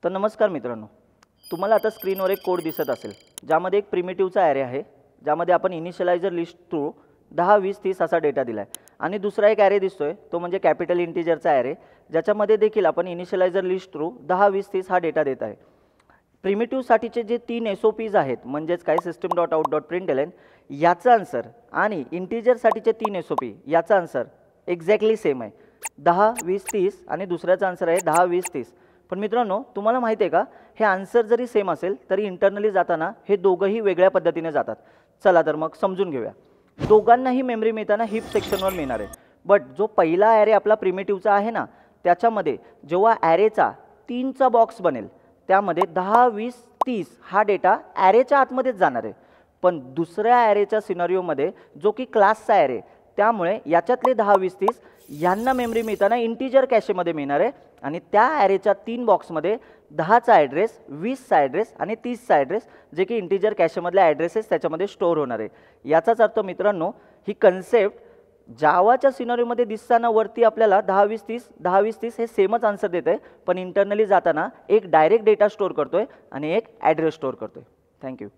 तर नमस्कार मित्रांनो, तुम्हाला आता स्क्रीनवर एक कोड दिसत असेल ज्यामध्ये एक प्रिमिटिव्हचा ॲरे आहे, ज्यामध्ये आपण इनिशियलायझर लिस्ट थ्रू 10, 20, 30 असा डेटा दिला आहे. आणि दुसरा एक ॲरे दिसतोय तो म्हणजे कॅपिटल इंटिजरचा ॲरे, ज्याच्यामध्ये देखील आपण इनिशियलायझर लिस्ट थ्रू 10, 20, 30 हा डेटा देत आहे. प्रिमिटिव्हसाठीचे जे 3 SOPs आहेत म्हणजेच काय सिस्टम डॉट आउट डॉट प्रिंटएलएन याचा आन्सर आणि इंटिजरसाठीचे 3 SOP याचा आन्सर एक्झॅक्टली सेम आहे. 10, 20, 30 आणि दुसऱ्याचा आन्सर आहे 10, 20, 30. पण मित्रांनो, तुम्हाला माहिती आहे का, हे आन्सर जरी सेम असेल तरी इंटरनली जाताना हे दोघंही वेगळ्या पद्धतीने जातात. चला तर मग समजून घेऊया. दोघांनाही मेमरी मिळताना हीप सेक्शनवर मिळणार आहे. बट जो पहिला ॲरे आपला प्रिमिटिव्हचा आहे ना, त्याच्यामध्ये जेव्हा ॲरेचा 3चा बॉक्स बनेल त्यामध्ये 10, 20, 30 हा डेटा ॲरेच्या आतमध्येच जाणार आहे. पण दुसऱ्या ॲरेच्या सिनारिओमध्ये जो की क्लासचा ॲरे, त्यामुळे याच्यातले 10, 20, 30 यांना मेमरी मिळताना इंटिजर कॅशेमध्ये मिळणार आहे. आणि त्या ॲरेच्या 3 बॉक्समध्ये 10चा ॲड्रेस, 20चा ॲड्रेस आणि 30चा ॲड्रेस जे की इंटिजर कॅशेमधल्या ॲड्रेसेस त्याच्यामध्ये स्टोअर होणार आहे. याचाच अर्थ मित्रांनो, ही कन्सेप्ट जावाच्या सिनारिओमध्ये दिसताना वरती आपल्याला 10, 20, 30 10, 20, 30 हे सेमच आन्सर देत आहे, पण इंटरनली जाताना एक डायरेक्ट डेटा स्टोअर करतोय आणि एक ॲड्रेस स्टोअर करतोय. थँक्यू.